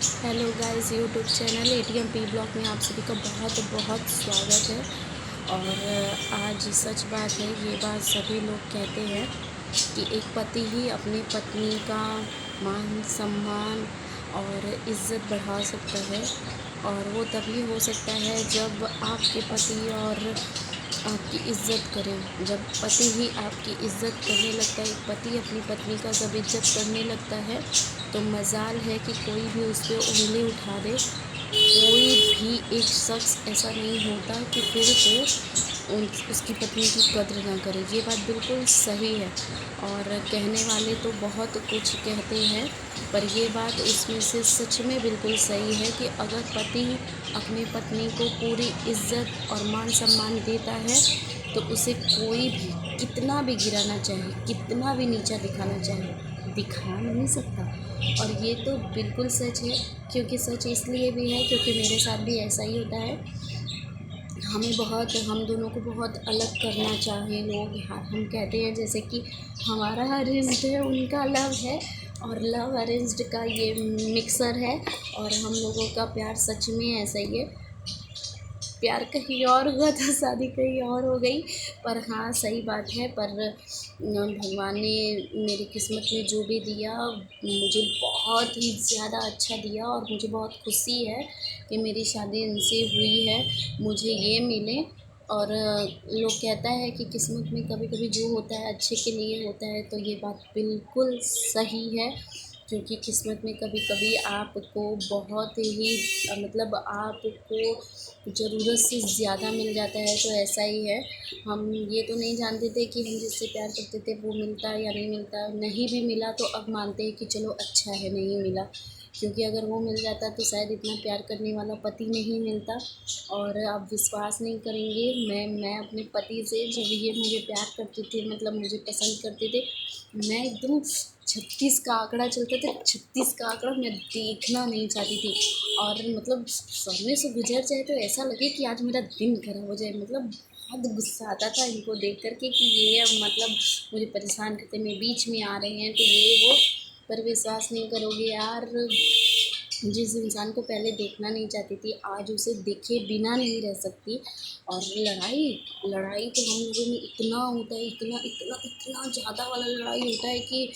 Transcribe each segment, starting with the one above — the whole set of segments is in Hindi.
Hello guys, YouTube channel ATM P blog में आप सभी का बहुत बहुत स्वागत है। और आज सच बात है, ये बात सभी लोग कहते हैं कि एक पति ही अपनी पत्नी का मान सम्मान और इज़्ज़त बढ़ा सकता है। और वो तभी हो सकता है जब आपके पति और आपकी इज़्ज़त करें। जब पति ही आपकी इज़्ज़त करने लगता है, एक पति अपनी पत्नी का जब इज़्ज़त करने लगता है तो मजाल है कि कोई भी उस पर उंगली उठा दे। कोई भी एक शख्स ऐसा नहीं होता कि फिर वो उसकी पत्नी की कद्र ना करे। ये बात बिल्कुल सही है। और कहने वाले तो बहुत कुछ कहते हैं, पर ये बात उसमें से सच में बिल्कुल सही है कि अगर पति अपनी पत्नी को पूरी इज़्ज़त और मान सम्मान देता है तो उसे कोई भी कितना भी गिराना चाहे, कितना भी नीचा दिखाना चाहे, दिखा नहीं सकता। और ये तो बिल्कुल सच है, क्योंकि सच इसलिए भी है क्योंकि मेरे साथ भी ऐसा ही होता है। हम दोनों को बहुत अलग करना चाहे लोग, हम कहते हैं जैसे कि हमारा अरेंज्ड है, उनका लव है, और लव अरेंज्ड का ये मिक्सर है। और हम लोगों का प्यार सच में ऐसा ही है। प्यार कहीं और हुआ था, शादी कहीं और हो गई। पर हाँ, सही बात है। पर भगवान ने मेरी किस्मत में जो भी दिया, मुझे बहुत ही ज़्यादा अच्छा दिया। और मुझे बहुत खुशी है कि मेरी शादी इनसे हुई है, मुझे ये मिले। और लोग कहता है कि किस्मत में कभी कभी जो होता है अच्छे के लिए होता है, तो ये बात बिल्कुल सही है। क्योंकि किस्मत में कभी कभी आपको बहुत ही मतलब आपको ज़रूरत से ज़्यादा मिल जाता है, तो ऐसा ही है। हम ये तो नहीं जानते थे कि हम जिससे प्यार करते थे वो मिलता है या नहीं मिलता। नहीं भी मिला तो अब मानते हैं कि चलो अच्छा है नहीं मिला, क्योंकि अगर वो मिल जाता तो शायद इतना प्यार करने वाला पति नहीं मिलता। और आप विश्वास नहीं करेंगे, मैं अपने पति से जब ये मुझे प्यार करते थे, मतलब मुझे पसंद करते थे, मैं एकदम 36 का आंकड़ा चलता था, 36 का आंकड़ा मैं देखना नहीं चाहती थी। और मतलब सामने से गुजर जाए तो ऐसा लगे कि आज मेरा दिन खराब हो जाए। मतलब बहुत गुस्सा आता था इनको देख करके कि ये अब मतलब मुझे परेशान करते, मैं बीच में आ रहे हैं तो ये वो। पर विश्वास नहीं करोगे यार, जिस इंसान को पहले देखना नहीं चाहती थी, आज उसे देखे बिना नहीं रह सकती। और लड़ाई लड़ाई तो हम लोगों में इतना होता है, इतना इतना इतना ज़्यादा वाला लड़ाई होता है कि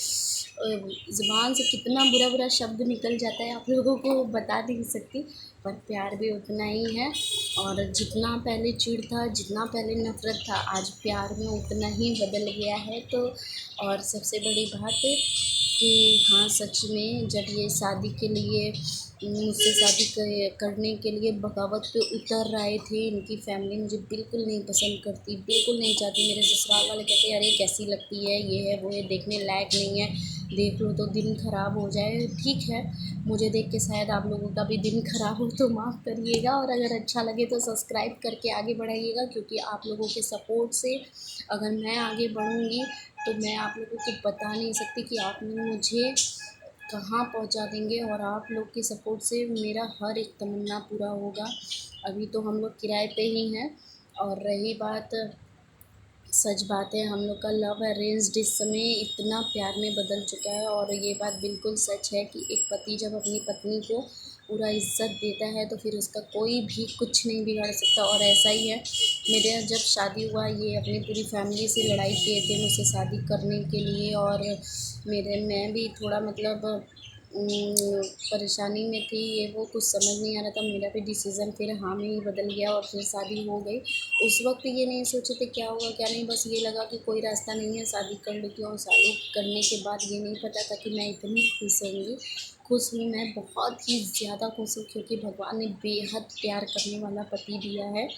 ज़ुबान से कितना बुरा बुरा शब्द निकल जाता है, आप लोगों को बता नहीं सकती। पर प्यार भी उतना ही है। और जितना पहले चिढ़ था, जितना पहले नफ़रत था, आज प्यार में उतना ही बदल गया है। तो और सबसे बड़ी बात कि हाँ, सच में जब ये शादी के लिए मुझसे शादी करने के लिए बगावत पे उतर आए थे, इनकी फैमिली मुझे बिल्कुल नहीं पसंद करती, बिल्कुल नहीं चाहती। मेरे ससुराल वाले कहते हैं अरे कैसी लगती है, ये है वो है, देखने लायक नहीं है, देख लो तो दिन ख़राब हो जाए। ठीक है, मुझे देख के शायद आप लोगों का भी दिन ख़राब हो तो माफ़ करिएगा, और अगर अच्छा लगे तो सब्सक्राइब करके आगे बढ़ाइएगा, क्योंकि आप लोगों के सपोर्ट से अगर मैं आगे बढ़ूँगी तो मैं आप लोगों को बता नहीं सकती कि आपने मुझे कहाँ पहुँचा देंगे। और आप लोग के सपोर्ट से मेरा हर एक तमन्ना पूरा होगा। अभी तो हम लोग किराए पे ही हैं। और रही बात, सच बात है, हम लोग का लव अरेंज्ड इस समय इतना प्यार में बदल चुका है। और ये बात बिल्कुल सच है कि एक पति जब अपनी पत्नी को पूरा इज़्ज़त देता है तो फिर उसका कोई भी कुछ नहीं बिगाड़ सकता। और ऐसा ही है, मेरे जब शादी हुआ, ये अपनी पूरी फैमिली से लड़ाई किए थे मुझसे शादी करने के लिए। और मैं भी थोड़ा मतलब परेशानी में थी, ये वो कुछ समझ नहीं आ रहा था। मेरा भी डिसीज़न फिर हाँ में ही बदल गया और फिर शादी हो गई। उस वक्त ये नहीं सोचे थे क्या होगा क्या नहीं, बस ये लगा कि कोई रास्ता नहीं है, शादी कर लेती हूँ। और शादी करने के बाद ये नहीं पता था कि मैं इतनी खुश होंगी। खुश हूँ, मैं बहुत ही ज़्यादा खुश हूँ, क्योंकि भगवान ने बेहद प्यार करने वाला पति दिया है।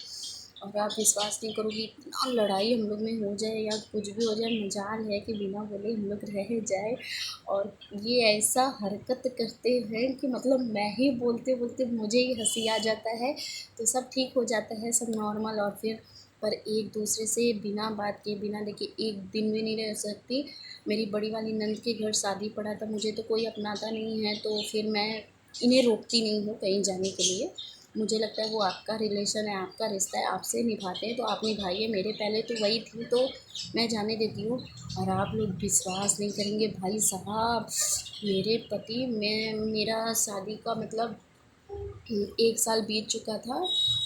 और आप विश्वास नहीं करोगी, इतना लड़ाई हम लोग में हो जाए या कुछ भी हो जाए, मजाल है कि बिना बोले हम लोग रह जाए। और ये ऐसा हरकत करते हैं कि मतलब मैं ही बोलते बोलते मुझे ही हंसी आ जाता है, तो सब ठीक हो जाता है, सब नॉर्मल। और फिर पर एक दूसरे से बिना बात किए, बिना देखे एक दिन भी नहीं रह सकती। मेरी बड़ी वाली नंद के घर शादी पड़ा था, मुझे तो कोई अपनाता नहीं है, तो फिर मैं इन्हें रोकती नहीं हूँ कहीं जाने के लिए। मुझे लगता है वो आपका रिलेशन है, आपका रिश्ता है, आपसे निभाते हैं तो आप निभाइए। मेरे पहले तो वही थी तो मैं जाने देती हूँ। और आप लोग विश्वास नहीं करेंगे भाई साहब, मेरे पति, मेरा शादी का मतलब 1 साल बीत चुका था,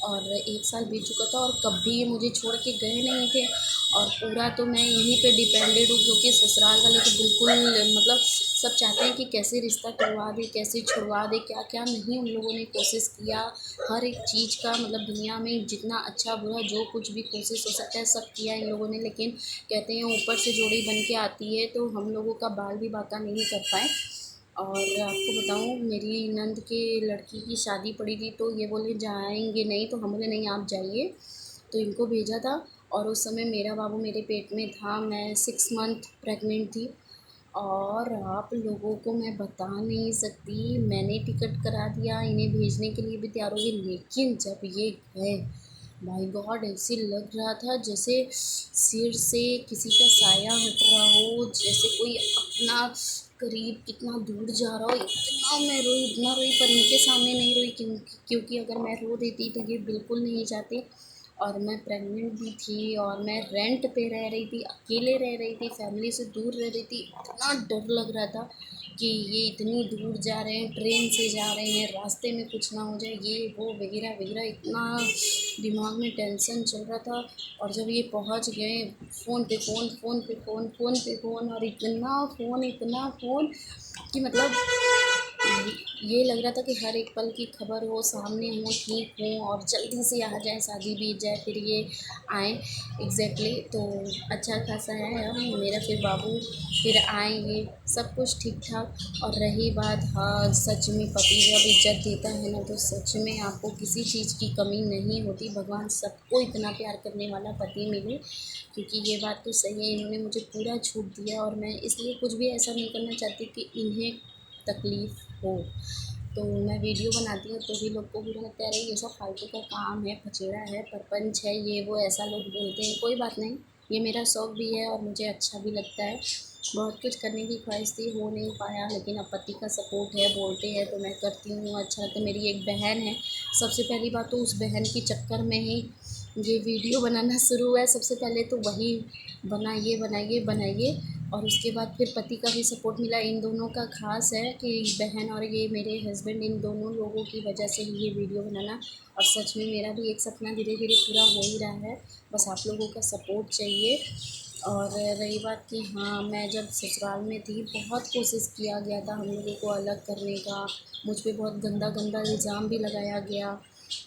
और 1 साल बीत चुका था और कभी ये मुझे छोड़ के गए नहीं थे। और पूरा तो मैं यहीं पे डिपेंडेड हूँ, क्योंकि ससुराल वाले तो बिल्कुल मतलब सब चाहते हैं कि कैसे रिश्ता तोड़वा दे, कैसे छुड़वा दे, क्या क्या नहीं उन लोगों ने कोशिश किया। हर एक चीज़ का मतलब दुनिया में जितना अच्छा बुरा जो कुछ भी कोशिश हो सकता है सब किया इन लोगों ने, लेकिन कहते हैं ऊपर से जोड़ी बन के आती है, तो हम लोगों का बाल भी बाका नहीं कर पाए। और आपको बताऊँ, मेरी नंद के लड़की की शादी पड़ी थी तो ये बोले जाएंगे नहीं, तो हम बोले नहीं आप जाइए, तो इनको भेजा था। और उस समय मेरा बाबू मेरे पेट में था, मैं 6 मंथ प्रेग्नेंट थी। और आप लोगों को मैं बता नहीं सकती, मैंने टिकट करा दिया, इन्हें भेजने के लिए भी तैयार हो गई, लेकिन जब ये गए, माय गॉड, ऐसे लग रहा था जैसे सिर से किसी का साया हट रहा हो, जैसे कोई अपना करीब कितना दूर जा रहा हो। इतना मैं रोई, इतना रोई, पर इनके सामने नहीं रोई, क्योंकि अगर मैं रो देती तो ये बिल्कुल नहीं चाहते। और मैं प्रेग्नेंट भी थी और मैं रेंट पे रह रही थी, अकेले रह रही थी, फैमिली से दूर रह रही थी। इतना डर लग रहा था कि ये इतनी दूर जा रहे हैं, ट्रेन से जा रहे हैं, रास्ते में कुछ ना हो जाए, ये वो वगैरह वगैरह, इतना दिमाग में टेंशन चल रहा था। और जब ये पहुंच गए, फ़ोन पे फ़ोन, फ़ोन पे फ़ोन, फ़ोन पे फ़ोन, और इतना फ़ोन कि मतलब ये लग रहा था कि हर एक पल की खबर हो, सामने हो, ठीक हो और जल्दी से आ जाए, शादी बीत जाए, फिर ये आए। एग्जैक्टली तो अच्छा खासा है अब मेरा फिर बाबू, फिर आएंगे, सब कुछ ठीक ठाक। और रही बात, हाँ सच में पति जब इज्जत देता है ना, तो सच में आपको किसी चीज़ की कमी नहीं होती। भगवान सबको इतना प्यार करने वाला पति मिले, क्योंकि ये बात तो सही है, इन्होंने मुझे पूरा छूट दिया। और मैं इसलिए कुछ भी ऐसा नहीं करना चाहती कि इन्हें तकलीफ़ हो। तो मैं वीडियो बनाती हूँ तो भी लोग को बुरा लगता है, अरे ये सब फालतू का काम है, फचेड़ा है, परपंच है, ये वो ऐसा लोग बोलते हैं। कोई बात नहीं, ये मेरा शौक़ भी है और मुझे अच्छा भी लगता है। बहुत कुछ करने की ख्वाहिश थी, हो नहीं पाया, लेकिन अब पति का सपोर्ट है, बोलते हैं तो मैं करती हूँ, अच्छा लगता है। मेरी एक बहन है, सबसे पहली बात तो उस बहन के चक्कर में ही ये वीडियो बनाना शुरू हुआ है। सबसे पहले तो वही बनाइए बनाइए बनाइए, और उसके बाद फिर पति का भी सपोर्ट मिला। इन दोनों का ख़ास है कि बहन और ये मेरे हस्बैंड, इन दोनों लोगों की वजह से ही ये वीडियो बनाना। और सच में मेरा भी एक सपना धीरे धीरे पूरा हो ही रहा है, बस आप लोगों का सपोर्ट चाहिए। और रही बात कि हाँ, मैं जब ससुराल में थी बहुत कोशिश किया गया था हम लोगों को अलग करने का, मुझ पे बहुत गंदा गंदा इल्ज़ाम भी लगाया गया।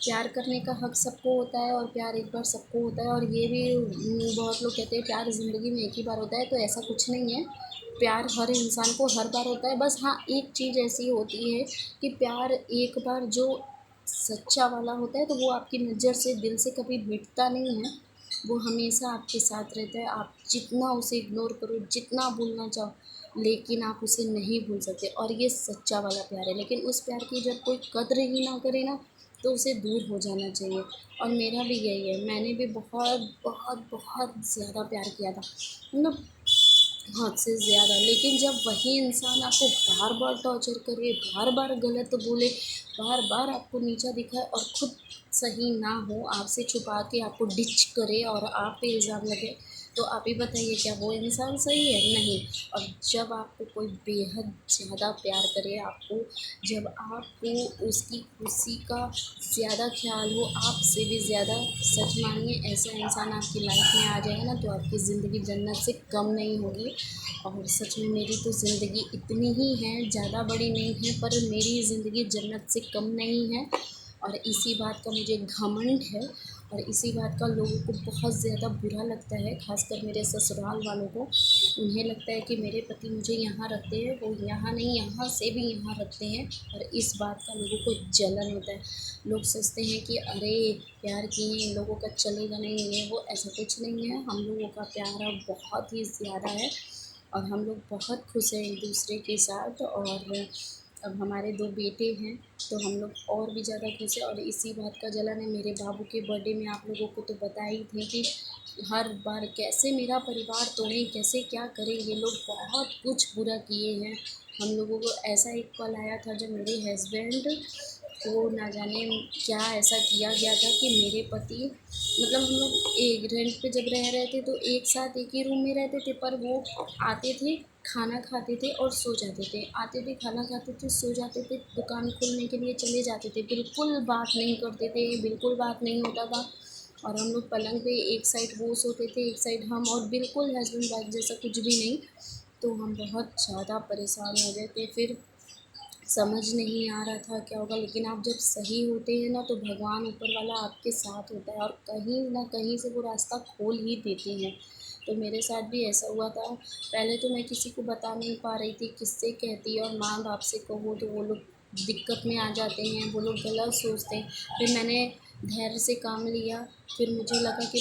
प्यार करने का हक़ सबको होता है और प्यार एक बार सबको होता है, और ये भी बहुत लोग कहते हैं प्यार ज़िंदगी में एक ही बार होता है, तो ऐसा कुछ नहीं है। प्यार हर इंसान को हर बार होता है, बस हाँ एक चीज़ ऐसी होती है कि प्यार एक बार जो सच्चा वाला होता है तो वो आपकी नज़र से, दिल से कभी मिटता नहीं है, वो हमेशा आपके साथ रहता है। आप जितना उसे इग्नोर करो, जितना भूलना चाहो, लेकिन आप उसे नहीं भूल सकते, और ये सच्चा वाला प्यार है। लेकिन उस प्यार की जब कोई कद्र ही ना करे ना, तो उसे दूर हो जाना चाहिए। और मेरा भी यही है, मैंने भी बहुत बहुत बहुत ज़्यादा प्यार किया था, मतलब हद से ज़्यादा। लेकिन जब वही इंसान आपको बार बार टॉर्चर करे, बार बार गलत बोले, बार बार आपको नीचा दिखाए और खुद सही ना हो, आपसे छुपा के आपको डिच करे और आप पे इल्ज़ाम लगे, तो आप ही बताइए क्या वो इंसान सही है? नहीं। और जब आपको कोई बेहद ज़्यादा प्यार करे आपको, जब आपको उसकी खुशी का ज़्यादा ख्याल हो, आपसे भी ज़्यादा, सच मानिए ऐसा इंसान आपकी लाइफ में आ जाएगा ना, तो आपकी ज़िंदगी जन्नत से कम नहीं होगी। और सच में मेरी तो ज़िंदगी इतनी ही है, ज़्यादा बड़ी नहीं है, पर मेरी ज़िंदगी जन्नत से कम नहीं है। और इसी बात का मुझे घमंड है, और इसी बात का लोगों को बहुत ज़्यादा बुरा लगता है, ख़ासकर मेरे ससुराल वालों को। उन्हें लगता है कि मेरे पति मुझे यहाँ रखते हैं, वो यहाँ नहीं, यहाँ से भी यहाँ रखते हैं, और इस बात का लोगों को जलन होता है। लोग सोचते हैं कि अरे प्यार किए इन लोगों का चलेगा नहीं, ये वो, ऐसा कुछ नहीं है। हम लोगों का प्यार अब बहुत ही ज़्यादा है, और हम लोग बहुत खुश हैं एक दूसरे के साथ। और अब हमारे 2 बेटे हैं, तो हम लोग और भी ज़्यादा खुश हैं। और इसी बात का जलन है, मेरे बाबू के बर्थडे में आप लोगों को तो बताया ही थे कि हर बार कैसे मेरा परिवार तोड़ें, कैसे क्या करें, ये लोग बहुत कुछ बुरा किए हैं हम लोगों को। ऐसा एक पल आया था जब मेरे हस्बैंड वो ना जाने क्या ऐसा किया गया था कि मेरे पति मतलब हम लोग एक रेंट पे जब रह रहे थे तो एक साथ एक ही रूम में रहते थे, पर वो आते थे, खाना खाते थे और सो जाते थे, आते थे, खाना खाते थे, सो जाते थे, दुकान खोलने के लिए चले जाते थे, बिल्कुल बात नहीं करते थे, बिल्कुल बात नहीं होता था। और हम लोग पलंग पे एक साइड वो सोते थे, एक साइड हम, और बिल्कुल हस्बैंड वाइफ जैसा कुछ भी नहीं। तो हम बहुत ज़्यादा परेशान हो गए थे। फिर समझ नहीं आ रहा था क्या होगा, लेकिन आप जब सही होते हैं ना तो भगवान ऊपर वाला आपके साथ होता है और कहीं ना कहीं से वो रास्ता खोल ही देते हैं। तो मेरे साथ भी ऐसा हुआ था। पहले तो मैं किसी को बता नहीं पा रही थी, किससे कहती, और माँ बाप से कहो तो वो लोग दिक्कत में आ जाते हैं, वो लोग गलत सोचते हैं। फिर मैंने धैर्य से काम लिया। फिर मुझे लगा कि